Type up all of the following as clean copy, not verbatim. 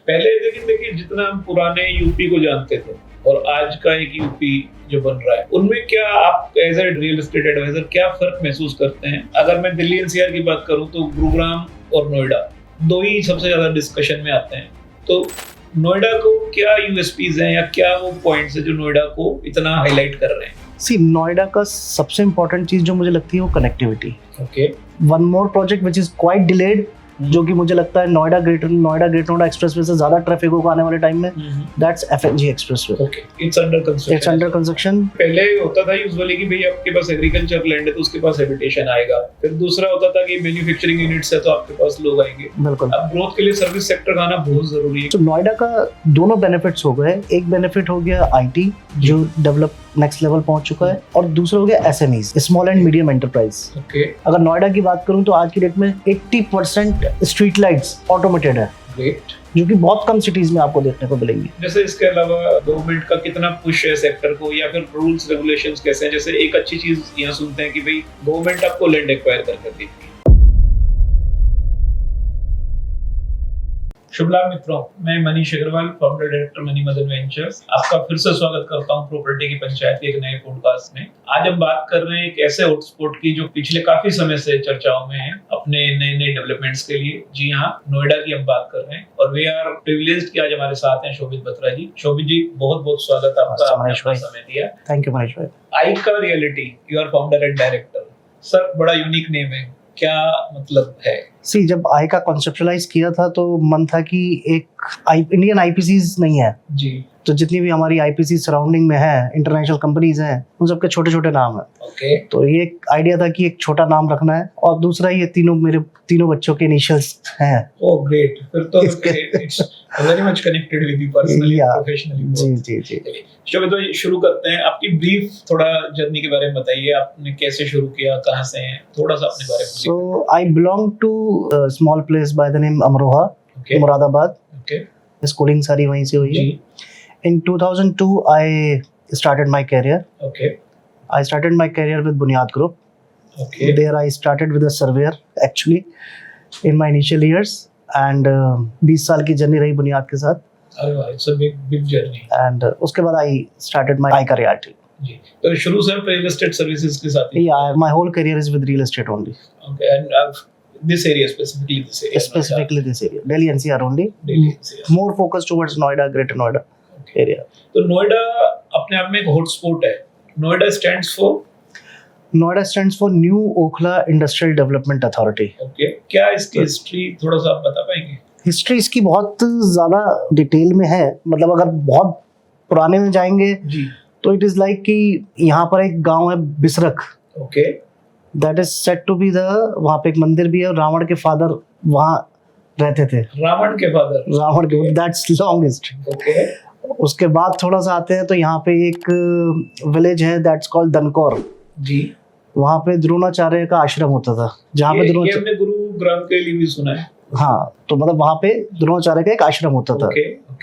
पहले लेकिन देखिए जितना हम पुराने यूपी को जानते थे और आज का एक यूपी जो बन रहा है, उनमें क्या आप as a real estate adviser क्या फर्क महसूस करते हैं? अगर मैं दिल्ली एनसीआर की बात करूं तो गुरुग्राम और नोएडा दो ही सबसे ज्यादा डिस्कशन में आते हैं। तो नोएडा को क्या यूएसपीज हैं या क्या वो पॉइंट्स है जो नोएडा को इतना हाईलाइट कर रहे हैं? सी नोएडा का सबसे इम्पोर्टेंट चीज जो मुझे लगती है वो connectivity. Okay, one more project which is quite delayed, जो कि मुझे लगता है नोएडा ग्रेटर नोएडा एक्सप्रेसवे से ज्यादा ट्रैफिक होगा आने वाले टाइम में, that's FNG expressway. Okay, it's under construction. पहले होता था यूजुअली कि भाई आपके पास एग्रीकल्चर लैंड है तो उसके पास हैबिटेशन आएगा, फिर दूसरा होता था कि मैन्युफैक्चरिंग यूनिट्स है तो आपके पास लोग आएंगे। बिल्कुल, अब ग्रोथ के लिए सर्विस सेक्टर का आना बहुत जरूरी है। तो नोएडा का दोनों बेनिफिट्स हो गए। एक बेनिफिट हो गया आईटी जो डेवलप नेक्स्ट लेवल पहुंच चुका है, और दूसरा हो गया SMEs, small and medium enterprise. Okay, अगर नोएडा की बात करूं तो आज की डेट में 80% स्ट्रीट लाइट्स ऑटोमेटेड है, ग्रेट, जो कि बहुत कम सिटीज में आपको देखने को मिलेंगी। जैसे इसके अलावा गवर्नमेंट का कितना पुश है सेक्टर को, या फिर रूल्स रेगुलेशंस कैसे हैं? जैसे एक अच्छी चीज यहाँ सुनते हैं कि भाई गवर्नमेंट आपको लैंड एक्वायर करके देती है। शुभ लाभ मित्रों, मैं Manish Agrawal, founder director money Madan ventures, आपका फिर से स्वागत करता हूं प्रॉपर्टी की पंचायत के एक नए पॉडकास्ट में। आज हम बात कर रहे हैं एक ऐसे हॉटस्पॉट की जो पिछले काफी समय से चर्चाओं में है अपने नए डेवलपमेंट्स के लिए। जी हाँ, नोएडा की हम बात कर रहे हैं और वी आर प्रिविलेज्ड कि आज हमारे साथ हैं शोभित बत्रा जी। शोभित जी, बहुत बहुत स्वागत आपका, आपने अपना समय दिया। थैंक यू मनीष भाई। Aika reality, you are founder and director. Sir, बड़ा यूनिक नेम है, क्या मतलब है? सी, जब आई का कॉन्सेप्चुलाइज किया था तो मन था कि एक इंडियन आईपीसीज नहीं है जी, तो जितनी भी हमारी आईपीसी सराउंडिंग में है, इंटरनेशनल कंपनीज हैं, उन सबके छोटे छोटे नाम है। ओके, तो ये एक आइडिया था कि एक छोटा नाम रखना है, और दूसरा ये मेरे तीनों बच्चों के इनिशियल्स हैं। ओह ग्रेट, फिर तो it's very much connected with you personally, professionally. जी जी जी। शोभित भाई, शुरू करते हैं। आपकी ब्रीफ थोड़ा जर्नी के बारे में बताइए, आपने कैसे शुरू किया, कहाँ से हैं, थोड़ा सा अपने बारे में। So I belong to small place by the name Amroha, Moradabad. Okay, schooling सारी वहीं से हुई है। In 2002, I started my career. Okay. I started my career with Bunyad Group. Okay. There I started with a surveyor actually in my initial years, and 20 साल की journey रही बुनियाद के साथ। अरे वाह, it's a big journey. And उसके बाद I started my ICA realty. जी, तो शुरू से आप real estate services के साथ ही? Yeah, my whole career is with real estate only. Okay, and this area specifically, this area, Delhi NCR only. Delhi NCR. More focused towards Noida, Greater Noida area. तो नोएडा अपने आप में एक hotspot है। Noida stands for new Okhla industrial development authority. Okay, क्या इसकी history थोड़ा सा आप बता पाएंगे? हिस्ट्री इसकी बहुत ज्यादा डिटेल में है, मतलब अगर बहुत पुराने में जाएंगे जी, तो इट इज लाइक कि यहाँ पर एक गांव है Bisrakh. Okay, that is said to be the, वहाँ पे एक मंदिर भी है, रावण के फादर वहाँ रहते थे। रावण के, दैट्स लॉन्ग हिस्ट्री। ओके, उसके बाद थोड़ा सा आते हैं तो यहाँ पे एक विलेज है दैट्स कॉल्ड दनकौर जी। वहाँ पे द्रोणाचार्य का आश्रम होता था, जहाँ पे ये हमने गुरुग्राम के लिए भी सुना है। हाँ, तो मतलब वहाँ पे द्रोणाचार्य का एक आश्रम होता था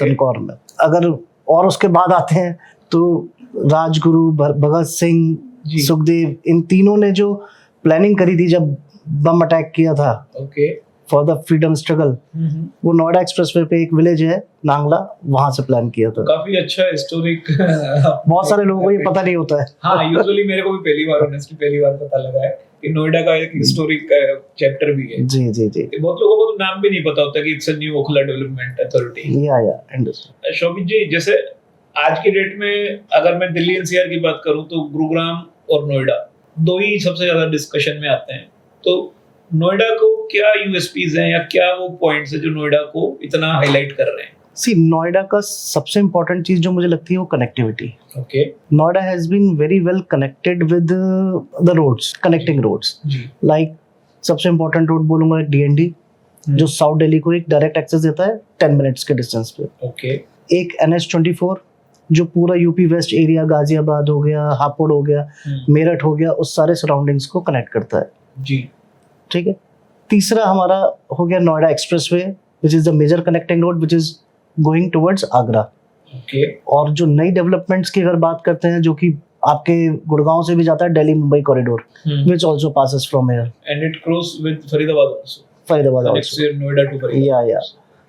दनकौर में। अगर और उसके बाद आते हैं तो राजगुरु, भगत सिंह, सुखदेव, इन तीनों ने जो प्लानिंग करी थी जब बम अटैक किया था फॉर द फ्रीडम स्ट्रगल, वो नोएडा एक्सप्रेसवे पे एक विलेज है नांगला, वहां से प्लान किया था। काफी अच्छा हिस्टोरिक बहुत सारे लोगों को ये पता नहीं होता है। हाँ, यूजुअली मेरे को भी पहली बार पता लगा है कि नोएडा का एक हिस्टोरिक चैप्टर भी है। जी जी जी। बहुत लोगों को तो नाम भी नहीं पता होता कि it's a new Okhla development authority. या अंडरस्टैंड। शोभित जी, जैसे आज की डेट में अगर मैं दिल्ली एनसीआर की बात करूं तो गुरुग्राम और नोएडा दो ही सबसे ज्यादा डिस्कशन में आते हैं। तो नोएडा को क्या यूएसपीज हैं या क्या वो पॉइंट्स है जो नोएडा को इतना हाईलाइट कर रहे हैं? सी, नोएडा का सबसे इम्पोर्टेंट चीज जो मुझे लगती है वो connectivity. Okay, Noida has been very well connected with the roads, connecting roads. Like सबसे इम्पोर्टेंट रोड बोलूंगा डीएनडी, जो साउथ दिल्ली को एक डायरेक्ट एक्सेस देता है 10 मिनट्स के डिस्टेंस पे। ओके, एक NH24 जो पूरा यूपी वेस्ट एरिया, गाजियाबाद हो गया, हापुड़ हो गया, मेरठ हो गया, उस सारे सराउंडिंग्स को कनेक्ट करता है जी। ठीक है। तीसरा हमारा हो गया Noida expressway, which is the major connecting road which is going towards Agra. Okay, और जो नई डेवलपमेंट्स की अगर बात करते हैं, जो कि आपके गुड़गांव से भी जाता है, Delhi Mumbai corridor, which also passes from here and it cross with Faridabad also. also. Nोएडा to Faridabad. Yeah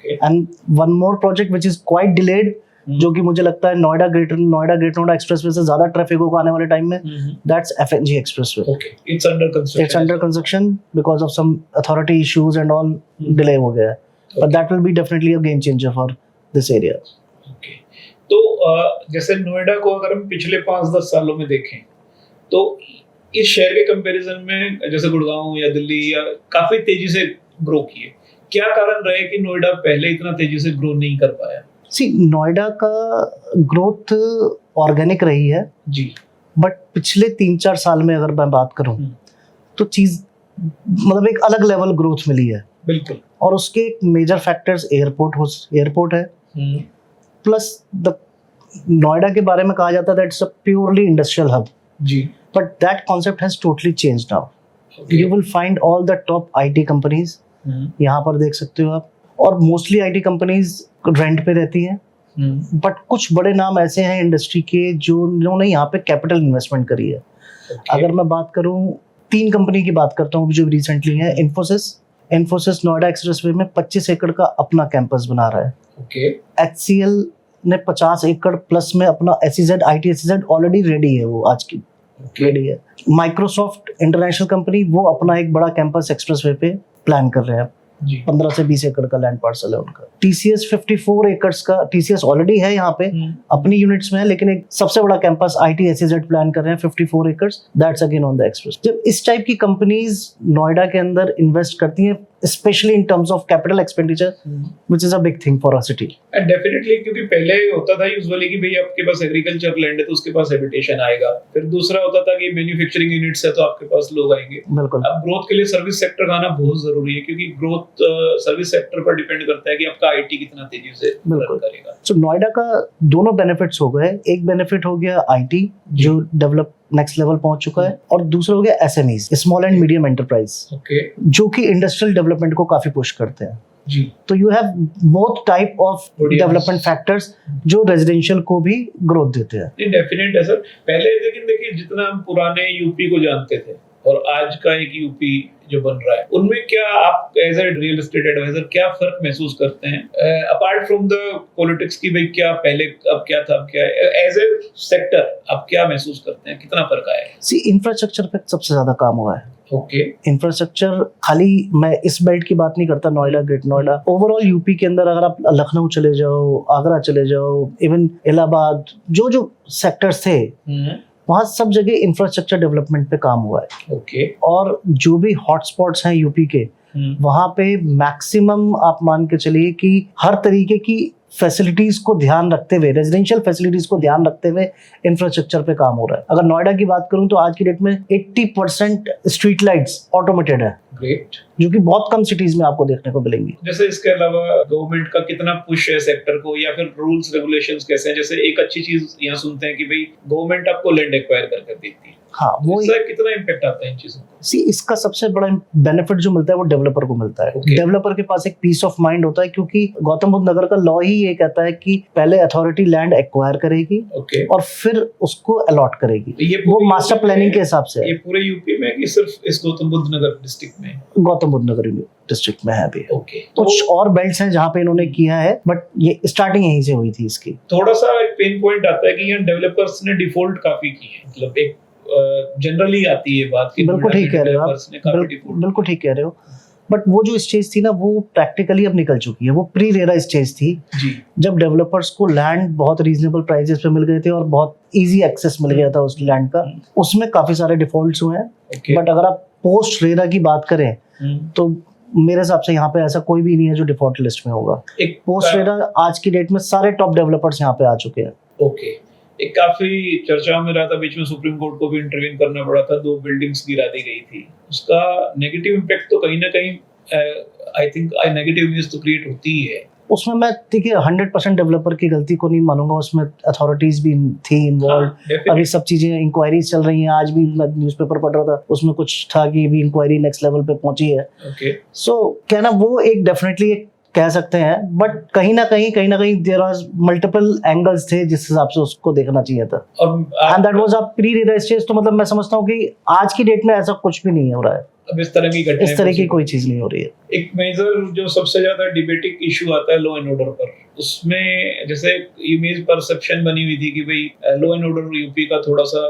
and one more project which is quite delayed, जो कि मुझे लगता है नोएडा ग्रेटर नोएडा एक्सप्रेसवे से ज्यादा ट्रैफिक होगा आने वाले टाइम में, that's FNG expressway. It's under construction because of some authority issues and all, delay हो गया है, but that will be definitely a game changer for this area. तो जैसे नोएडा को अगर हम पिछले 5-10 सालों में देखें तो इस शहर के कंपैरिजन में जैसे गुड़गांव या दिल्ली या काफी तेजी से ग्रो किए, क्या कारण रहे कि नोएडा पहले इतना तेजी से ग्रो नहीं कर पाया? सी, नोएडा का ग्रोथ ऑर्गेनिक रही है जी, बट पिछले 3-4 साल में अगर मैं बात करूं तो चीज मतलब एक अलग लेवल ग्रोथ मिली है। बिल्कुल। और उसके एक मेजर फैक्टर्स एयरपोर्ट है, प्लस द नोएडा के बारे में कहा जाता है that it's a purely industrial hub जी, but that concept has totally changed now. You will find all the top IT companies यहाँ पर देख सकते हो आप, और मोस्टली आईटी कंपनीज रेंट पे रहती हैं, बट कुछ बड़े नाम ऐसे हैं इंडस्ट्री के जिन्होंने यहाँ पे कैपिटल इन्वेस्टमेंट करी है। अगर मैं बात करूँ 3 कंपनी की बात करता हूँ जो रिसेंटली है, इन्फोसिस नोएडा एक्सप्रेसवे में 25 एकड़ का अपना कैंपस बना रहा है। HCL ने 50 एकड़ प्लस में अपना IT SEZ ऑलरेडी रेडी है, वो आज की रेडी है। माइक्रोसॉफ्ट इंटरनेशनल कंपनी वो अपना एक बड़ा कैंपस एक्सप्रेसवे पे प्लान कर रहे हैं, 15 से 20 एकड़ का लैंड पार्सल है उनका। TCS 54 एकड़ का, TCS ऑलरेडी है यहाँ पे अपनी यूनिट्स में है, लेकिन एक सबसे बड़ा कैंपस IT SEZ प्लान कर रहे हैं 54 एकड़, that's again on the express. जब इस टाइप की कंपनीज नोएडा के अंदर इन्वेस्ट करती हैं, specially in terms of capital expenditure, which is a big thing for a city. And definitely, क्योंकि पहले होता था यूजुअली कि भाई आपके पास एग्रीकल्चर लैंड है तो उसके पास हैबिटेशन आएगा, फिर दूसरा होता था कि मैन्युफैक्चरिंग यूनिट्स है तो आपके पास लोग आएंगे। बिल्कुल। अब ग्रोथ के लिए सर्विस सेक्टर का आना बहुत जरूरी है, क्योंकि ग्रोथ सर्विस सेक्टर पर डिपेंड करता है कि आपका आईटी कितना तेजी से ग्रो करेगा। सो नोएडा का दोनों बेनिफिट्स हो गए, एक बेनिफिट हो गया आईटी जो डेवलप नेक्स्ट लेवल पहुंच चुका है, और दूसरा हो गया SMEs, small and medium enterprise, जो कि इंडस्ट्रियल डेवलपमेंट को काफी पुश करते हैं जी। तो you have both type of development factors जो रेजिडेंशियल को भी ग्रोथ देते हैं। डेफिनेट है सर। पहले लेकिन देखिए, जितना हम पुराने यूपी को जानते थे और आज का एक यूपी जो बन रहा है, उनमें क्या आप as a real estate adviser क्या फर्क महसूस करते हैं, अपार्ट फ्रॉम द पॉलिटिक्स की भाई क्या पहले अब क्या था अब क्या है, एज ए सेक्टर आप क्या महसूस करते हैं, कितना फर्क आया है? सी, इंफ्रास्ट्रक्चर पे सबसे ज्यादा काम हुआ है। ओके। इंफ्रास्ट्रक्चर, खाली मैं इस बेल्ट की बात नहीं करता, Noida, great Noida, overall UP के अंदर अगर आप लखनऊ चले जाओ, आगरा चले जाओ, इवन इलाहाबाद, जो सेक्टर्स थे वहाँ सब जगह इंफ्रास्ट्रक्चर डेवलपमेंट पे काम हुआ है। ओके। और जो भी हॉटस्पॉट्स हैं यूपी के, वहाँ पे मैक्सिमम आप मान के चलिए कि हर तरीके की फैसिलिटीज को ध्यान रखते हुए, रेजिडेंशियल फैसिलिटीज को ध्यान रखते हुए इंफ्रास्ट्रक्चर पे काम हो रहा है। अगर नोएडा की बात करूं तो आज की डेट में 80% स्ट्रीट लाइट्स ऑटोमेटेड है। ग्रेट। जो कि बहुत कम सिटीज में आपको देखने को मिलेंगी। जैसे इसके अलावा गवर्नमेंट का कितना पुश है सेक्टर को, या फिर रूल्स रेगुलेशंस कैसे हैं? जैसे एक अच्छी चीज यहाँ सुनते हैं कि भाई गवर्नमेंट आपको लैंड एक्वायर करके देती है, हाँ, वो इसका कितना इम्पैक्ट आता है इन चीजों को? सी, इसका सबसे बड़ा बेनिफिट जो मिलता है वो डेवलपर को मिलता है। डेवलपर के पास एक पीस ऑफ माइंड होता है, क्योंकि गौतम बुद्ध नगर का लॉ ही ये कहता है कि पहले अथॉरिटी लैंड एक्वायर करेगी और फिर उसको अलॉट करेगी। ये वो मास्टर प्लानिंग के हिसाब से। ये पूरे यूपी में कि सिर्फ इस गौतम बुद्ध नगर डिस्ट्रिक्ट में? गौतम बुद्ध नगर डिस्ट्रिक्ट में है अभी। ओके। कुछ और बेल्ट्स हैं जहाँ पे इन्होंने किया है, बट ये स्टार्टिंग यहीं से हुई थी इसकी। थोड़ा सा एक पेन पॉइंट आता है कि यहाँ डेवलपर्स ने डिफॉल्ट काफी की है, मतलब एक जनरली आती है बात कि बिल्कुल ठीक कह रहे हो आप, बिल्कुल ठीक कह रहे हो, बट वो जो स्टेज थी ना वो प्रैक्टिकली अब निकल चुकी है। वो प्री रेरा स्टेज थी जी, जब डेवलपर्स को लैंड बहुत रीजनेबल प्राइसेस पे मिल गए थे और बहुत इजी एक्सेस मिल गया था उस लैंड का। उसमें काफी सारे डिफॉल्ट्स हुए हैं, बट अगर आप पोस्ट रेरा की बात करें तो मेरे हिसाब से यहाँ पे ऐसा कोई भी नहीं है जो डिफॉल्ट लिस्ट में होगा। एक पोस्ट रेरा आज की डेट में सारे टॉप डेवलपर्स यहाँ पे आ चुके हैं। ओके। एक काफी चर्चा में रहा था, बीच में सुप्रीम कोर्ट को भी इंटरवीन करना पड़ा था, 2 बिल्डिंग्स गिरा दी गई थी। उसका नेगेटिव इम्पैक्ट तो कहीं ना कहीं आई थिंक नेगेटिव न्यूज़ तो क्रिएट होती ही है। उसमें मैं देखिए 100% डेवलपर की गलती को नहीं मानूंगा, उसमें अथॉरिटीज भी थी इन्वॉल्व। अभी सब चीजें इंक्वायरीज चल रही हैं, आज भी मैं न्यूज़पेपर पढ़ रहा था, उसमें कुछ था कि भी इंक्वायरी नेक्स्ट लेवल पे पहुंची है। सो कहना वो एक डेफिनेटली एक कह सकते हैं, बट कहीं ना कहीं देयर वाज मल्टीपल एंगल्स थे जिस हिसाब से उसको देखना चाहिए था। And that was a pre RERA stage. तो मतलब मैं समझता हूँ कि आज की डेट में ऐसा कुछ भी नहीं हो रहा है। अब इस तरह की घटनाएं इस तरह की possible- कोई चीज नहीं हो रही है। एक मेजर जो सबसे ज्यादा डिबेटिक इशू आता है लॉ एंड ऑर्डर पर, उसमें जैसे इमेज परसेप्शन बनी हुई थी कि भाई लॉ एंड ऑर्डर यूपी का थोड़ा सा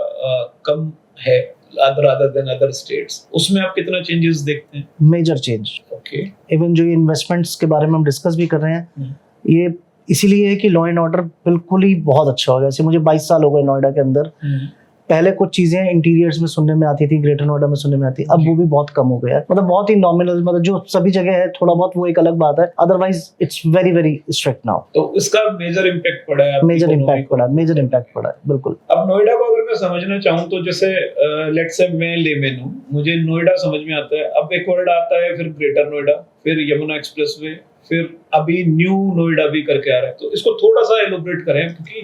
कम है अदर देन अदर स्टेट्स, उसमें आप कितना चेंजेस देखते हैं? Major change. ओके। इवन जो इन्वेस्टमेंट्स के बारे में हम डिस्कस भी कर रहे हैं, ये इसीलिए है कि लॉ एंड ऑर्डर बिल्कुल ही बहुत अच्छा हो गया। जैसे मुझे 22 साल हो गए नोएडा के अंदर, पहले कुछ चीजें इंटीरियर्स में सुनने में आती थी, ग्रेटर नोएडा में सुनने में आती, अब वो भी बहुत कम हो गया है। मतलब बहुत ही नॉमिनल, मतलब जो सभी जगह है थोड़ा बहुत वो एक अलग बात है, otherwise it's very very strict now. तो इसका मेजर इम्पैक्ट पड़ा है, मेजर इम्पैक्ट पड़ा है बिल्कुल। अब नोएडा को अगर मैं समझना चाहूँ तो जैसे लेट्स से मैं लेमैन हूँ, मुझे नोएडा समझ में आता है, अब एक वर्ड आता है, फिर ग्रेटर नोएडा, फिर यमुना एक्सप्रेसवे, फिर अभी न्यू नोएडा भी करके आ रहा है, तो इसको थोड़ा सा एलोबरेट करें क्योंकि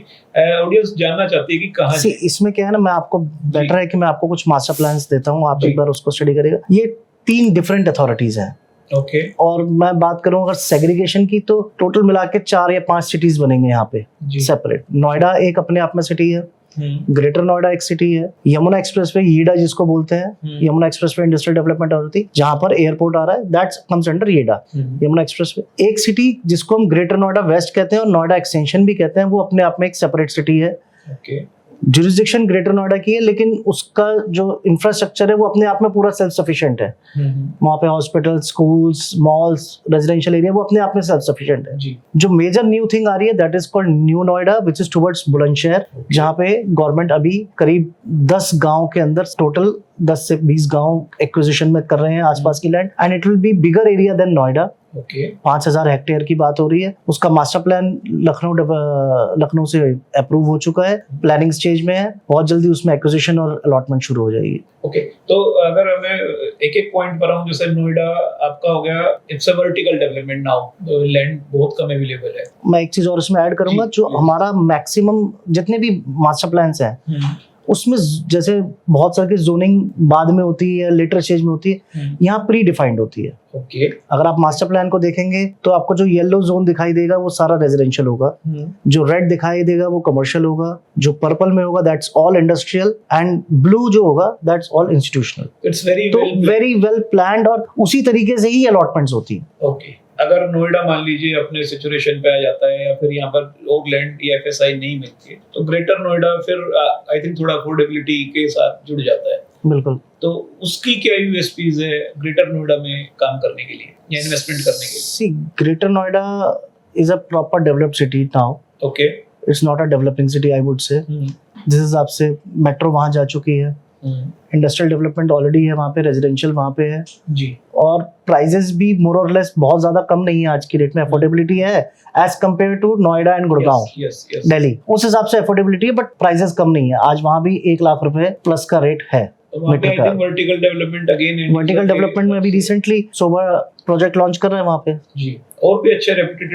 ऑडियंस जानना चाहती है कि कहाँ है। इसमें क्या है ना, मैं आपको बेटर है कि मैं आपको कुछ मास्टर प्लान्स देता हूँ, आप जी। एक बार उसको स्टडी करिएगा। ये 3 डिफरेंट अथॉरिटीज हैं। ओके। और मैं बात करूं अगर सेग्रीगेशन की, तो टोटल मिला के 4 या 5 सिटीज बनेंगे यहाँ पे सेपरेट। नोएडा एक अपने आप में सिटी है, ग्रेटर नोएडा एक सिटी है, यमुना एक्सप्रेसवे येडा जिसको बोलते हैं, Yamuna expressway industrial development authority, जहां पर एयरपोर्ट आ रहा है, दैट्स कम्स अंडर येडा, यमुना एक्सप्रेसवे। एक सिटी जिसको हम ग्रेटर नोएडा वेस्ट कहते हैं और नोएडा एक्सटेंशन भी कहते हैं, वो अपने आप में एक सेपरेट सिटी है। ओके। जुरिस्डिक्शन ग्रेटर नोएडा की है, लेकिन उसका जो इंफ्रास्ट्रक्चर है वो अपने आप में पूरा सेल्फ सफिशिएंट है। वहाँ पे hospital, schools, malls, residential area वो अपने आप में सेल्फ सफिशिएंट है। जो मेजर न्यू थिंग आ रही है that is called new Noida, which is towards Bulandshahr, जहाँ पे गवर्नमेंट अभी करीब 10 गांव के अंदर, टोटल 10 से 20 गांव एक्विजिशन में कर रहे हैं आसपास की land, and it will be bigger area than Noida. 5000 hectare की बात हो रही है। उसका मास्टर प्लान लखनऊ से अप्रूव हो चुका है, प्लानिंग स्टेज में है, बहुत जल्दी उसमें एक्विजिशन और अलॉटमेंट शुरू हो जाएगी। ओके। तो अगर मैं एक एक पॉइंट पर आऊं, जैसे नोएडा आपका हो गया, it's a vertical development now, land बहुत कम अवेलेबल है। मैं एक चीज और इसमें ऐड करूंगा, जो हमारा मैक्सिमम जितने भी मास्टर प्लान्स हैं उसमें जैसे बहुत सारी जोनिंग बाद में होती है, लेटर स्टेज में होती है, यहाँ प्री डिफाइंड होती है। ओके। अगर आप मास्टर प्लान को देखेंगे तो आपको जो येलो जोन दिखाई देगा वो सारा रेजिडेंशियल होगा, जो रेड दिखाई देगा वो कमर्शियल होगा, जो पर्पल में होगा that's all industrial, and blue जो होगा that's all institutional. It's very well planned, और उसी तरीके से ही अलॉटमेंट्स होती है। ओके। अगर नोएडा मान लीजिए अपने सिचुएशन पे आ जाता है, या फिर यहाँ पर और लैंड या एफएसआई नहीं मिलती है, तो ग्रेटर नोएडा फिर आई थिंक थोड़ा अफोर्डेबिलिटी के साथ जुड़ जाता है। बिल्कुल। तो उसकी क्या यूएसपीज है ग्रेटर नोएडा में काम करने के लिए या इन्वेस्टमेंट करने के लिए? See, greater Noida is a proper developed city now. Okay. It's not a developing city I would say. जिस हिसाब से मेट्रो वहां जा चुकी है, इंडस्ट्रियल डेवलपमेंट ऑलरेडी है वहाँ पे, रेजिडेंशियल वहाँ पे है जी, और प्राइजेस भी मोर और लेस बहुत ज्यादा कम नहीं है आज की डेट में, अफोर्डेबिलिटी है as compare to Noida and Gurgaon, Delhi. उस हिसाब से अफोर्डेबिलिटी है, बट प्राइजेस कम नहीं है। आज वहाँ भी 1 लाख रुपए प्लस का रेट है। वर्टिकल डेवलपमेंट में अभी रिसेंटली सोबर प्रोजेक्ट लॉन्च कर रहे हैं वहाँ पे जी, और भी अच्छे रेप्यूटेड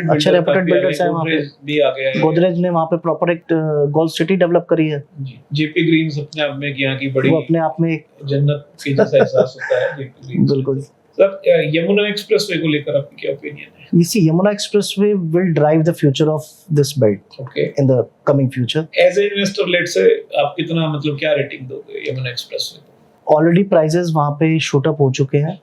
बिल्डर्स हैं वहाँ पे भी आ गया है। गोदरेज ने वहाँ पे प्रॉपर एक गोल्फ सिटी डेवलप करी है जी। जेपी ग्रीन्स अपने आप में यहाँ की बड़ी, वो अपने आप में एक जन्नत के जैसा एहसास होता है जेपी ग्रीन्स। बिल्कुल सर, यमुना एक्सप्रेसवे को लेकर आपकी क्या ओपिनियन है? You see, Yamuna Expressway will drive the future of this belt in the coming future. As an investor, let's say, आप कितना मतलब क्या रेटिंग दोगे यमुना एक्सप्रेसवे को? ऑलरेडी प्राइसेस वहाँ पे शूट अप हो चुके हैं।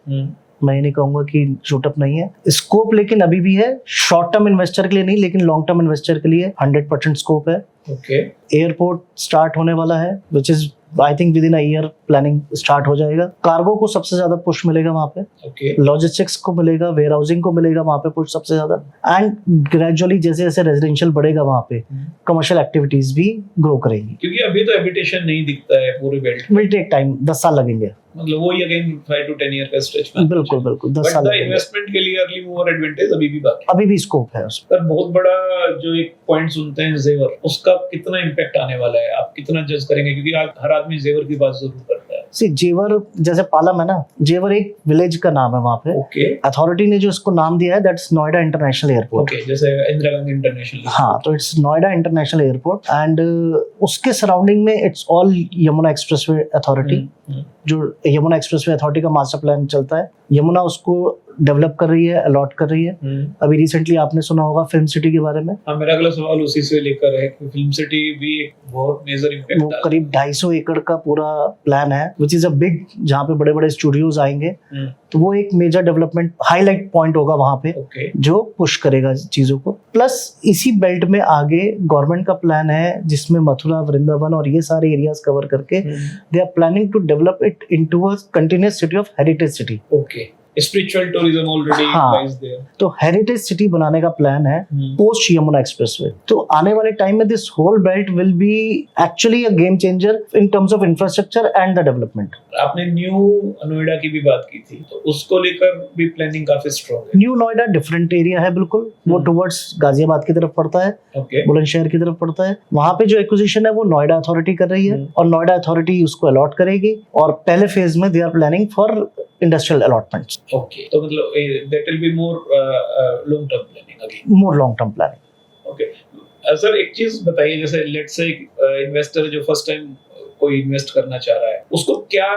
मैं ये नहीं कहूंगा कि शूट अप नहीं है, स्कोप लेकिन अभी भी है, शॉर्ट टर्म इन्वेस्टर के लिए नहीं लेकिन लॉन्ग टर्म इन्वेस्टर के लिए 100% स्कोप है। ओके। एयरपोर्ट स्टार्ट होने वाला है, which is I think with in a year planning start हो जाएगा। कार्गो को सबसे ज्यादा पुश मिलेगा वहाँ पे, ओके। लॉजिस्टिक्स को मिलेगा, वेयर हाउसिंग को मिलेगा वहाँ पे पुश सबसे ज्यादा, एंड ग्रेजुअली जैसे जैसे रेजिडेंशियल बढ़ेगा वहाँ पे कमर्शियल एक्टिविटीज भी ग्रो करेंगी, क्योंकि अभी तो हैबिटेशन नहीं दिखता है पूरे बेल्ट। विल टेक टाइम, 10 साल लगेंगे, मतलब वो ही अगेन 5 to 10 ईयर का स्ट्रेच में। बिल्कुल बिल्कुल 10 साल लगेंगे। इन्वेस्टमेंट के लिए अर्ली मूवर एडवांटेज अभी भी बाकी, अभी भी स्कोप है उसमें। पर बहुत बड़ा जो एक पॉइंट सुनते हैं जेवर, उसका कितना इम्पैक्ट आने वाला है, आप कितना जज करेंगे? क्योंकि हर आदमी जेवर की बात जरूर करता है। सी, जेवर जैसे पालम है ना, जेवर एक विलेज का नाम है वहाँ पे। ओके। अथॉरिटी ने जो इसको नाम दिया है that's Noida international airport. Okay, जैसे इंदिरा गांधी इंटरनेशनल। हाँ, तो it's Noida international airport, and उसके सराउंडिंग में it's all Yamuna expressway authority. जो यमुना एक्सप्रेसवे अथॉरिटी का मास्टर प्लान चलता है, यमुना उसको डेवलप कर रही है, अलॉट कर रही है। अभी रिसेंटली आपने सुना होगा फिल्म सिटी के बारे में। हाँ, मेरा अगला सवाल उसी से लेकर है कि फिल्म सिटी भी एक बहुत मेजर इम्पैक्ट, वो करीब 250 एकड़ का पूरा प्लान है, विच इज अ बिग, जहाँ पे बड़े बड़े स्टूडियोज आएंगे। तो वो एक मेजर डेवलपमेंट हाईलाइट पॉइंट होगा वहां पे, जो पुश करेगा चीजों को। प्लस इसी बेल्ट में आगे गवर्नमेंट का प्लान है जिसमें मथुरा, वृंदावन और ये सारे एरियाज कवर करके they are planning to develop it into a continuous city of heritage city. Okay, spiritual tourism already lies there. तो हेरिटेज सिटी बनाने का प्लान है पोस्ट यमुना एक्सप्रेसवे। तो आने वाले टाइम में this whole belt will be actually a game changer in terms of infrastructure and the development. आपने new Noida की भी बात की थी, तो उसको लेकर भी प्लानिंग काफी स्ट्रांग है। न्यू नोएडा डिफरेंट एरिया है बिल्कुल, वो टुवर्ड्स गाजियाबाद की तरफ पड़ता है, बुलंदशहर की तरफ पड़ता है। वहां पे जो एक्विजिशन है वो नोएडा अथॉरिटी कर रही है और नोएडा अथॉरिटी उसको अलॉट करेगी और पहले फेज में they are planning for industrial allotments. Okay, तो मतलब that will be more long term planning again. More long term planning. Okay sir, एक चीज बताइए, जैसे लेट्स से इन्वेस्टर जो फर्स्ट टाइम कोई इन्वेस्ट करना चाह रहा है, उसको क्या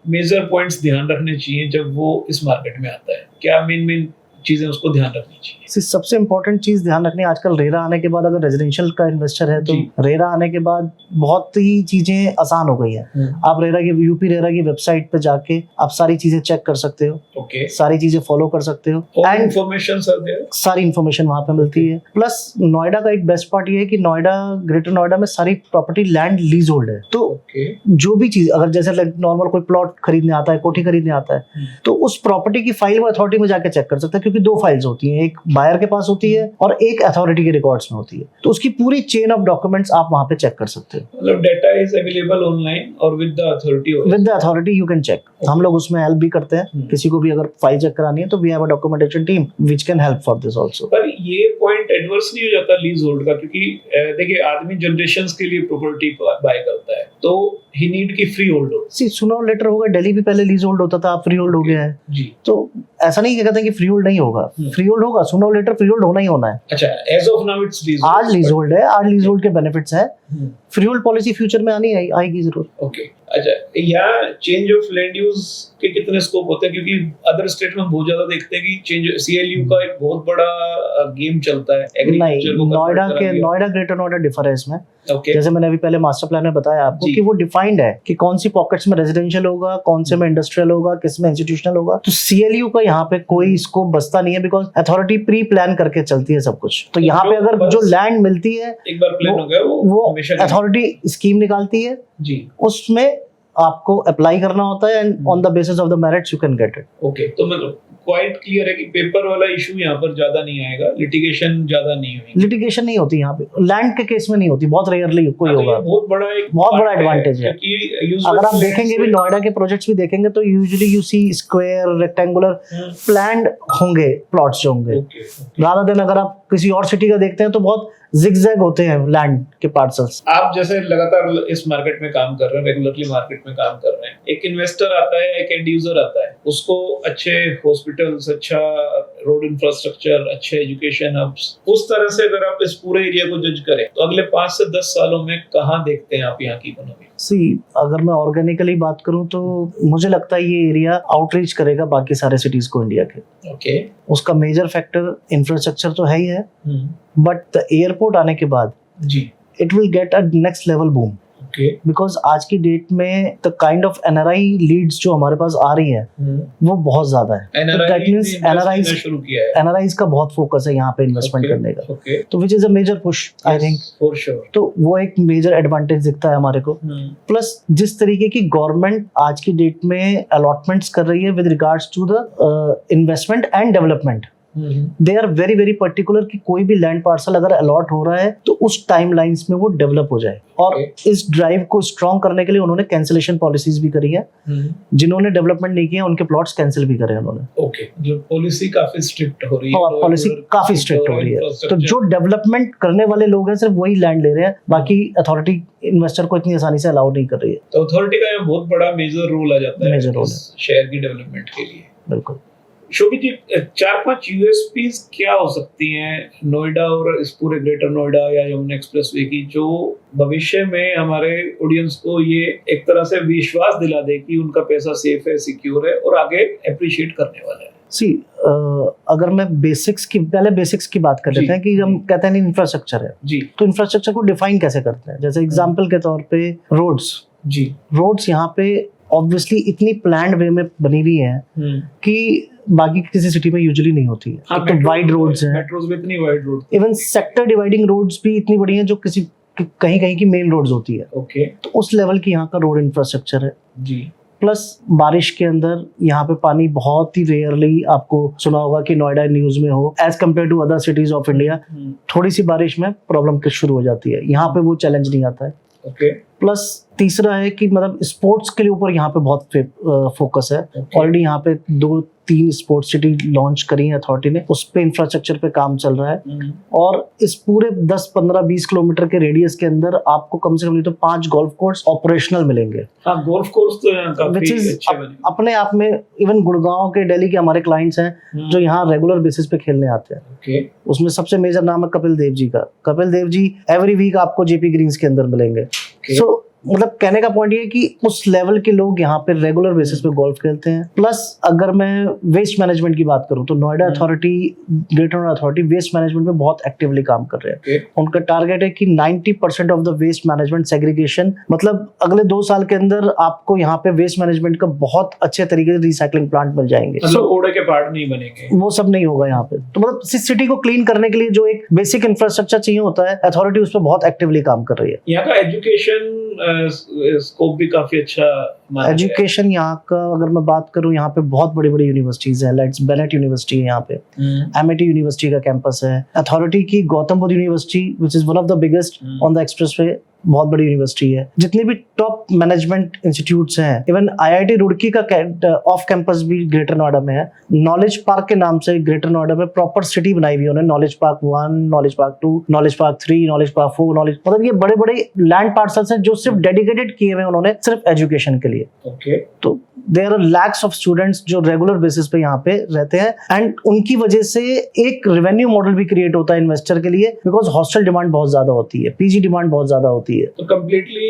मेजर पॉइंट्स ध्यान रखने चाहिए जब वो इस मार्केट में आता है? क्या मेन चीजें उसको ध्यान रखनी चाहिए? सबसे इंपॉर्टेंट चीज ध्यान रखनी है, आजकल रेरा आने के बाद अगर रेजिडेंशियल का इन्वेस्टर है तो रेरा आने के बाद बहुत ही चीजें आसान हो गई है। आप रेरा की यूपी रेरा की वेबसाइट पे जाके आप सारी चीजें चेक कर सकते हो, सारी चीजें फॉलो कर सकते हो एंड इन्फॉर्मेशन सारी इन्फॉर्मेशन वहां पे मिलती है। प्लस नोएडा का एक बेस्ट पार्ट ये है कि नोएडा, ग्रेटर नोएडा में सारी प्रॉपर्टी लैंड लीज होल्ड है। तो जो भी चीज, अगर जैसे नॉर्मल कोई प्लॉट खरीदने आता है, कोठी खरीदने आता है, तो उस प्रॉपर्टी की फाइल वो अथॉरिटी में जाके चेक कर सकता है, क्योंकि 2 फाइल्स होती हैं, एक बायर के पास होती है और एक अथॉरिटी के रिकॉर्ड्स में होती है। तो उसकी पूरी चेन ऑफ डॉक्यूमेंट्स आप वहां पे चेक कर सकते हो। मतलब डाटा इज अवेलेबल ऑनलाइन और with the authority you can check. हम लोग उसमें हेल्प भी करते हैं, किसी को भी अगर फाइल चेक करानी है तो we have a documentation team which can help for this also. पर ये पॉइंट एडवर्स नहीं हो जाता लीज होल्ड का? क्योंकि देखिए, आदमी जनरेशंस के लिए प्रॉपर्टी बाय करता है, तो ही नीड की फ्री होल्ड हो। सी सुनो लेटर होगा, दिल्ली भी पहले लीज होल्ड होता था, अब फ्री होल्ड हो गया है जी। तो ऐसा नहीं कहते हैं कि फ्री होल्ड नहीं होगा, फ्री होल्ड होगा, सुनो लेटर फ्री होल्ड होना ही होना है। अच्छा, as of now it's lease, आज लीज होल्ड है, आज लीज होल्ड के बेनिफिट्स है, फ्री होल्ड पॉलिसी फ्यूचर में आएगी जरूर। ओके, अच्छा, या चेंज ऑफ लैंड यूज के कितने स्कोप होते हैं? क्योंकि अदर स्टेट में बहुत ज्यादा देखते हैं कि चेंज सीएलयू का एक बहुत बड़ा गेम चलता है एग्रीकल्चर को। नोएडा ग्रेटर नोएडा डिफर है इसमें। जैसे मैंने अभी पहले मास्टर प्लान में बताया आपको कि वो डिफाइंड है कि कौन सी पॉकेट्स में रेजिडेंशियल होगा, कौन से में इंडस्ट्रियल होगा, किस में इंस्टीट्यूशनल होगा। तो सीएलयू का यहाँ पे कोई स्कोप बचता नहीं है, बिकॉज अथॉरिटी प्री प्लान करके चलती है सब कुछ। तो यहाँ पे अगर जो लैंड मिलती है, एक बार प्लान हो गया, वो अथॉरिटी स्कीम निकालती है जी, उसमें आपको अप्लाई करना होता है and on the basis of the merits you can get it. Okay, तो मतलब क्वाइट क्लियर है कि पेपर वाला इशू यहाँ पर ज्यादा नहीं आएगा, लिटिगेशन ज्यादा नहीं होगी। लिटिगेशन नहीं होती यहाँ पे, लैंड के केस में नहीं होती, बहुत रेयरली कोई होगा। बहुत बड़ा एडवांटेज है। अगर आप देखेंगे भी नोएडा के प्रोजेक्ट्स भी देखेंगे तो usually you see square, rectangular planned होंगे प्लॉट्स जो होंगे, रादर देन अगर आप किसी और सिटी का देखते हैं तो बहुत जिगजैग होते हैं लैंड के पार्सल्स। आप जैसे लगातार इस मार्केट में काम कर रहे हैं, रेगुलरली मार्केट में काम कर रहे हैं, एक इन्वेस्टर आता है, एक एंड यूजर आता है, उसको अच्छे हॉस्पिटल्स, अच्छा रोड इंफ्रास्ट्रक्चर, अच्छे एजुकेशन हब्स, उस तरह से अगर आप इस पूरे एरिया को जज करें तो अगले 5 से 10 सालों में कहाँ देखते हैं आप यहाँ की इकोनॉमी? अगर मैं ऑर्गेनिकली बात करूं तो मुझे लगता है ये एरिया आउटरीच करेगा बाकी सारे सिटीज को इंडिया के। ओके, उसका मेजर फैक्टर इंफ्रास्ट्रक्चर तो है ही है, बट द एयरपोर्ट आने के बाद जी it will get a next level boom. Because आज की डेट में the kind of NRI leads जो हमारे पास आ रही है वो बहुत ज्यादा है। दैट मींस एनआरआईज का बहुत फोकस है यहाँ पे इन्वेस्टमेंट करने का, तो which is a major push I think for sure. तो वो एक मेजर एडवांटेज दिखता है हमारे को। प्लस जिस तरीके की गवर्नमेंट आज की डेट में अलॉटमेंट्स कर रही है with regards to the investment and development, they are very very particular कि कोई भी लैंड पार्सल अगर अलॉट हो रहा है तो उस टाइमलाइंस में वो डेवलप हो जाए। और इस ड्राइव को स्ट्रॉन्ग करने के लिए उन्होंने कैंसिलेशन पॉलिसीज भी करी है। जिन्होंने डेवलपमेंट नहीं किया उनके प्लॉट्स कैंसिल भी करे उन्होंने। ओके, जो पॉलिसी काफी स्ट्रिक्ट हो रही है। और पॉलिसी काफी स्ट्रिक्ट हो रही है, तो जो डेवलपमेंट करने वाले लोग हैं सिर्फ वही लैंड ले रहे हैं, बाकी अथॉरिटी इन्वेस्टर को इतनी आसानी से अलाउ नहीं कर रही है। तो अथॉरिटी का यहाँ बहुत बड़ा मेजर रोल आ जाता है, मेजर रोल शहर की डेवलपमेंट के लिए। बिल्कुल। शोभित जी, 4-5 यूएसपीज क्या हो सकती हैं नोएडा और इस पूरे ग्रेटर नोएडा या यमुना एक्सप्रेसवे की, जो भविष्य में हमारे ऑडियंस को ये एक तरह से विश्वास दिला दे कि उनका पैसा सेफ है, सिक्योर है और आगे अप्रिशिएट करने वाला है? अगर मैं पहले बेसिक्स की बात कर लेते हैं कि हम कहते हैं इंफ्रास्ट्रक्चर है जी, तो इंफ्रास्ट्रक्चर को डिफाइन कैसे करते हैं? जैसे एग्जांपल के तौर पे रोड्स यहाँ पे ऑब्वियसली इतनी प्लान्ड वे में बनी हुई है कि बाकी किसी सिटी में यूजुअली नहीं होती है। एक तो वाइड रोड्स हैं, मेट्रोज में इतनी wide road, even sector dividing roads भी इतनी बड़ी हैं जो कहीं कहीं की मेन रोड्स होती है। ओके, तो उस लेवल की यहाँ का रोड इंफ्रास्ट्रक्चर है जी। प्लस बारिश के अंदर यहाँ पे पानी बहुत ही रेयरली, आपको सुना होगा कि नोएडा न्यूज में हो, as compare to other cities of India थोड़ी सी बारिश में प्रॉब्लम शुरू हो जाती है। यहाँ पे वो चैलेंज नहीं आता है। ओके, प्लस तीसरा है कि मतलब स्पोर्ट्स के लिए ऊपर यहाँ पे बहुत फोकस है। ऑलरेडी यहाँ पे 2-3 स्पोर्ट्स सिटी लॉन्च करी है अथॉरिटी ने, उस पे इंफ्रास्ट्रक्चर पे काम चल रहा है। और इस पूरे 10-15-20 किलोमीटर के रेडियस के अंदर आपको कम से कम नहीं तो 5 गोल्फ कोर्स ऑपरेशनल मिलेंगे। हाँ, गोल्फ कोर्स तो यहाँ काफी अच्छे बने अपने आप में। इवन गुड़गांव के, दिल्ली के हमारे क्लाइंट्स हैं जो यहाँ रेगुलर बेसिस पे खेलने आते हैं। okay. उसमें सबसे मेजर नाम है कपिल देव जी का। कपिल देव जी एवरी वीक आपको जेपी ग्रीन्स के अंदर मिलेंगे। सो मतलब कहने का पॉइंट ये है कि उस लेवल के लोग यहाँ पे रेगुलर बेसिस पे गोल्फ खेलते हैं। प्लस अगर मैं वेस्ट मैनेजमेंट की बात करूँ तो Noida authority, greater Noida authority waste management में बहुत एक्टिवली काम कर रहे हैं। उनका टारगेट है कि 90% of the waste management segregation, मतलब अगले 2 साल के अंदर आपको यहाँ पे वेस्ट मैनेजमेंट का बहुत अच्छे तरीके से रिसाइकलिंग प्लांट मिल जाएंगे। कूड़े के पार्ट नहीं बनेंगे, वो सब नहीं होगा यहाँ पे। तो मतलब सिटी को क्लीन करने के लिए जो एक बेसिक इंफ्रास्ट्रक्चर चाहिए होता है, अथॉरिटी उस पर बहुत एक्टिवली काम कर रही है। यहाँ का एजुकेशन स्कोप भी काफी अच्छा। एजुकेशन यहाँ का अगर मैं बात करूँ, यहाँ पे बहुत बड़ी बड़ी यूनिवर्सिटीज हैं। लेट्स बेनेट यूनिवर्सिटी है यहाँ पे, एमआईटी यूनिवर्सिटी का कैंपस है, अथॉरिटी की Gautam Buddha university which is one of the biggest on the expressway, बहुत बड़ी यूनिवर्सिटी है। जितने भी टॉप मैनेजमेंट इंस्टीट्यूट्स हैं, इवन आईआईटी रुड़की का ऑफ कैंपस भी ग्रेटर नोएडा में है। नॉलेज पार्क के नाम से ग्रेटर नोएडा में प्रॉपर सिटी बनाई हुई है उन्होंने। Knowledge park 1, knowledge park 2, knowledge park 3, knowledge park 4, मतलब ये बड़े बड़े लैंड पार्सल्स हैं जो सिर्फ डेडिकेटेड किए हुए उन्होंने सिर्फ एजुकेशन के लिए। ओके, तो there are lakhs of students जो रेगुलर बेसिस पे यहाँ पे रहते हैं, एंड उनकी वजह से एक रेवेन्यू मॉडल भी क्रिएट होता है इन्वेस्टर के लिए, बिकॉज हॉस्टल डिमांड बहुत ज्यादा होती है, पीजी डिमांड बहुत ज्यादा होती है। तो कंप्लीटली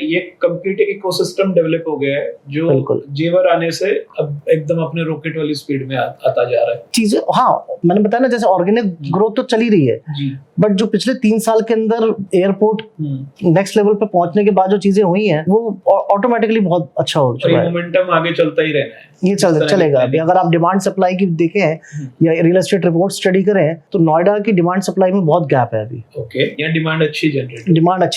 ये कंप्लीट एक इकोसिस्टम डेवलप हो गया है जो जेवर आने से अब एकदम अपने रॉकेट वाली स्पीड में आता जा रहा है चीजें। हाँ, मैंने बताया ना, जैसे ऑर्गेनिक ग्रोथ तो चली रही है जी, बट जो पिछले 3 साल के अंदर एयरपोर्ट नेक्स्ट लेवल पे पहुंचने के बाद जो चीजें हुई हैं वो ऑटोमेटिकली बहुत अच्छा हो चुका है। मोमेंटम आगे चलता ही रहना है, ये चलेगा। अभी अगर आप डिमांड सप्लाई की देखें या रियल एस्टेट रिपोर्ट स्टडी करें तो नोएडा की डिमांड सप्लाई में बहुत गैप है अभी। ओके, यहाँ डिमांड अच्छी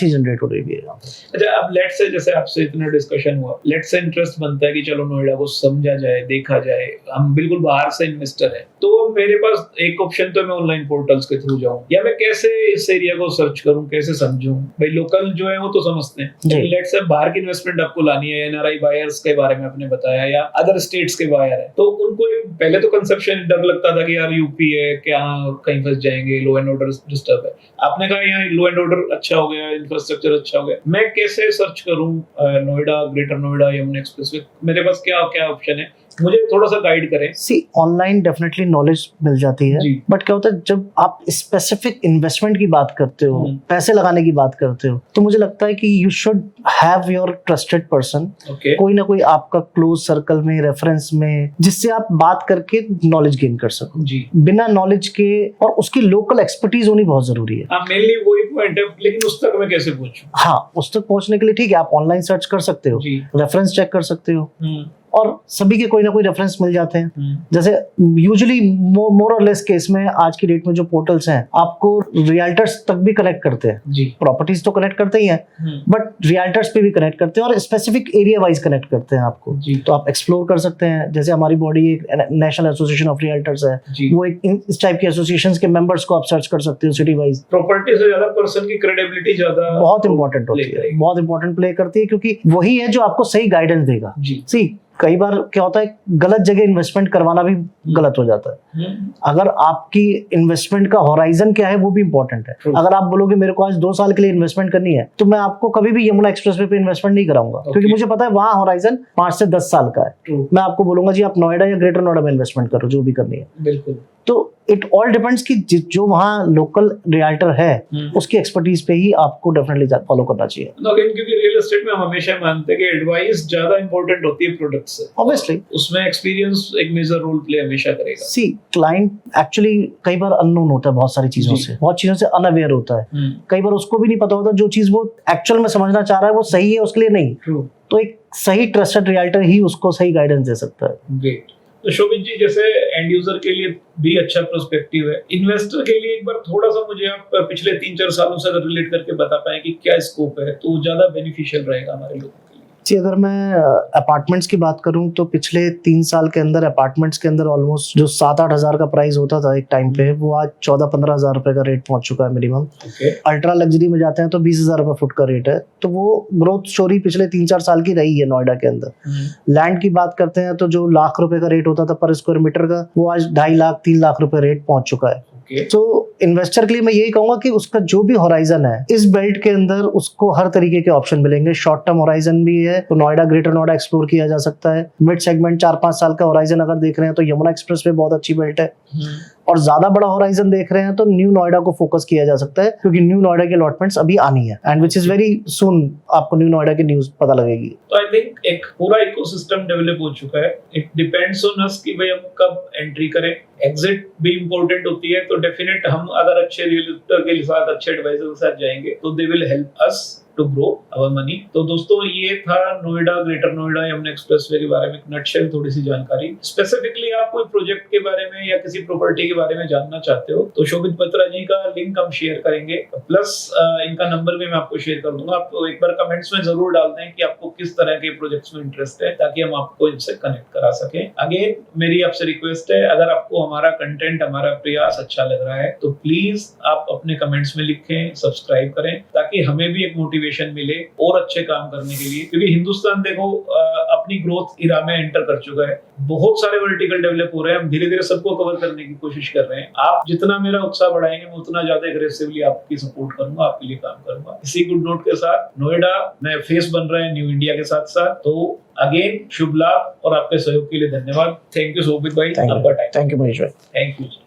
जनरेट हो रही है। अच्छा, अब लेट्स से जैसे आपसे इतना डिस्कशन हुआ, लेट्स से इंटरेस्ट बनता है कि चलो नोएडा को समझा जाए, देखा जाए, हम बिल्कुल बाहर से इन्वेस्टर है, तो मेरे पास एक ऑप्शन तो मैं ऑनलाइन पोर्टल्स के थ्रू जाऊं, या मैं कैसे इस एरिया को सर्च करूं, कैसे समझूं? भाई लोकल जो है वो तो समझते हैं, लेट्स से बाहर की इन्वेस्टमेंट आपको लानी है, एनआरआई बायर्स के बारे में आपने बताया या अदर स्टेट्स के बायर है, तो उनको पहले तो कंसेप्शन डर लगता था कि यार यूपी है, क्या कहीं फंस जाएंगे, लो एंड ऑर्डर डिस्टर्ब है। आपने कहा यहाँ लो एंड ऑर्डर अच्छा हो गया, इंफ्रास्ट्रक्चर अच्छा हो गया, मैं कैसे सर्च करूं नोएडा, ग्रेटर नोएडा, यमुना एक्सप्रेसवे, मेरे पास क्या क्या ऑप्शन है? मुझे थोड़ा सा गाइड करें। ऑनलाइन डेफिनेटली नॉलेज मिल जाती है, बट क्या होता है जब आप स्पेसिफिक इन्वेस्टमेंट की बात करते हो, पैसे लगाने की बात करते हो, तो मुझे लगता है कि you should have your trusted person, कोई ना कोई आपका क्लोज सर्कल में, रेफरेंस में, जिससे आप बात करके नॉलेज गेन कर सको। बिना नॉलेज के, और उसकी लोकल एक्सपर्टीज होनी बहुत जरूरी है। मेनली वही पॉइंट है, लेकिन उस तक मैं कैसे पहुंचूं? हाँ, उस तक पहुंचने के लिए ठीक है, आप ऑनलाइन सर्च कर सकते हो, रेफरेंस चेक कर सकते हो, और सभी के कोई ना कोई रेफरेंस मिल जाते हैं। जैसे यूजुअली मोर और लेस केस में आज की डेट में जो पोर्टल्स हैं आपको रियल्टर्स तक भी कनेक्ट करते हैं, प्रॉपर्टीज तो कनेक्ट करते ही हैं, बट रियल्टर्स पे भी कनेक्ट करते हैं और स्पेसिफिक एरिया वाइज कनेक्ट करते हैं आपको। तो आप एक्सप्लोर कर सकते हैं। जैसे हमारी बॉडी एक नेशनल एसोसिएशन ऑफ रियल्टर्स है, वो एक इस टाइप की एसोसिएशन के मेंबर्स को आप सर्च कर सकते हो सिटी वाइज। प्रॉपर्टी से ज्यादा पर्सन की क्रेडिबिलिटी ज्यादा बहुत इंपॉर्टेंट होती है, बहुत इंपॉर्टेंट प्ले करती है, क्योंकि वही है जो आपको सही गाइडेंस देगा। सी कई बार क्या होता है, गलत जगह इन्वेस्टमेंट करवाना भी गलत हो जाता है। अगर आपकी इन्वेस्टमेंट का होराइजन क्या है वो भी इंपॉर्टेंट है। अगर आप बोलोगे मेरे को आज 2 साल के लिए इन्वेस्टमेंट करनी है, तो मैं आपको कभी भी यमुना एक्सप्रेसवे पे इन्वेस्टमेंट नहीं कराऊंगा, क्योंकि मुझे पता है वहां होराइजन 5 से 10 साल का है। मैं आपको बोलूंगा जी आप नोएडा या ग्रेटर नोएडा में इन्वेस्टमेंट करो, जो भी करनी है। बिल्कुल। तो इट ऑल डिपेंड्स कि जो वहाँ लोकल रियल्टर है उसकी एक्सपर्टीज पे ही आपको डेफिनेटली फॉलो करना चाहिए। क्योंकि रियल एस्टेट में हम हमेशा मानते हैं कि एडवाइस ज्यादा इंपॉर्टेंट होती है प्रोडक्ट से। ऑब्वियसली उसमें एक्सपीरियंस एक मेजर रोल प्ले हमेशा करेगा। सी क्लाइंट एक्चुअली कई बार अननोन होता है, बहुत सारी चीजों से, बहुत चीजों से अनअवेयर होता है। कई बार उसको भी नहीं पता होता जो चीज वो एक्चुअल में समझना चाह रहा है वो सही है उसके लिए नहीं। तो एक सही ट्रस्टेड रियल्टर ही उसको सही गाइडेंस दे सकता है। ग्रेट। तो शोभित जी, जैसे एंड यूजर के लिए भी अच्छा पर्सपेक्टिव है, इन्वेस्टर के लिए एक बार थोड़ा सा मुझे आप पिछले 3-4 सालों से अगर रिलेट करके बता पाए कि क्या स्कोप है, तो ज्यादा बेनिफिशियल रहेगा हमारे लोगों के लिए। जी, अगर मैं अपार्टमेंट्स की बात करूं तो पिछले 3 साल के अंदर अपार्टमेंट्स के अंदर ऑलमोस्ट जो 7-8 हजार का प्राइस होता था एक टाइम पे, वो आज 14-15 हजार रुपए का रेट पहुंच चुका है मिनिमम। अल्ट्रा लग्जरी में जाते हैं तो 20 हजार रुपए फुट का रेट है। तो वो ग्रोथ स्टोरी पिछले 3-4 साल की रही है नोएडा के अंदर। लैंड की बात करते हैं तो जो लाख रुपए का रेट होता था पर स्क्वायर मीटर का, वो आज 2.5 लाख 3 लाख रुपए रेट पहुंच चुका है। तो इन्वेस्टर के लिए मैं यही कहूंगा कि उसका जो भी होराइजन है इस बेल्ट के अंदर, उसको हर तरीके के ऑप्शन मिलेंगे। शॉर्ट टर्म होराइजन भी है तो नोएडा ग्रेटर नोएडा एक्सप्लोर किया जा सकता है। मिड सेगमेंट 4-5 साल का होराइजन अगर देख रहे हैं तो यमुना एक्सप्रेस पे बहुत अच्छी बेल्ट है। और ज्यादा बड़ा होराइजन देख रहे हैं तो न्यू नोएडा को फोकस किया जा सकता है, क्योंकि न्यू नोएडा की अलॉटमेंट्स अभी आनी है and which is very soon आपको न्यू नोएडा की न्यूज पता लगेगी। तो आई थिंक एक पूरा इकोसिस्टम डेवलप हो चुका है। इट डिपेंड्स ऑन अस कि भाई हम कब एंट्री करें। एग्जिट भी इंपॉर्टेंट होती है, तो डेफिनेट हम अगर अच्छे रियलिस्टर के साथ, अच्छे एडवाइजर के साथ जाएंगे तो they will help us to grow our money. तो दोस्तों, ये था नोएडा, ग्रेटर नोएडा यमुना एक्सप्रेसवे के बारे में एक नटशेल थोड़ी सी जानकारी। स्पेसिफिकली आप कोई प्रोजेक्ट के बारे में या किसी प्रॉपर्टी के बारे में जानना चाहते हो तो शोभित बत्रा जी का लिंक हम शेयर करेंगे, प्लस इनका नंबर भी मैं आपको शेयर कर दूंगा। आप एक बार कमेंट्स में जरूर डाल दें कि आपको किस तरह के प्रोजेक्ट्स में इंटरेस्ट है, ताकि हम आपको इनसे कनेक्ट करा सकें। अगेन मेरी आपसे रिक्वेस्ट है, अगर आपको हमारा कंटेंट, हमारा प्रयास अच्छा लग रहा है तो प्लीज आप अपने कमेंट्स में लिखें, सब्सक्राइब करें, ताकि हमें भी एक मोटिवेशन मिले और अच्छे काम करने के लिए। क्योंकि हिंदुस्तान देखो अपनी ग्रोथ इरा में एंटर कर चुका है। बहुत सारे वर्टिकल डेवलप हो रहे हैं, हम धीरे धीरे सबको कवर करने की कोशिश कर रहे हैं। आप जितना मेरा उत्साह बढ़ाएंगे मैं उतना ज्यादा एग्रेसिवली आपकी सपोर्ट करूंगा, आपके लिए काम करूंगा। इसी गुड नोट के साथ नोएडा नए फेस बन रहे हैं न्यू इंडिया के साथ साथ। तो अगेन शुभ लाभ और आपके सहयोग के लिए धन्यवाद। थैंक यू सोभित भाई, आपका टाइम। थैंक यू मनीष भाई। Thank you.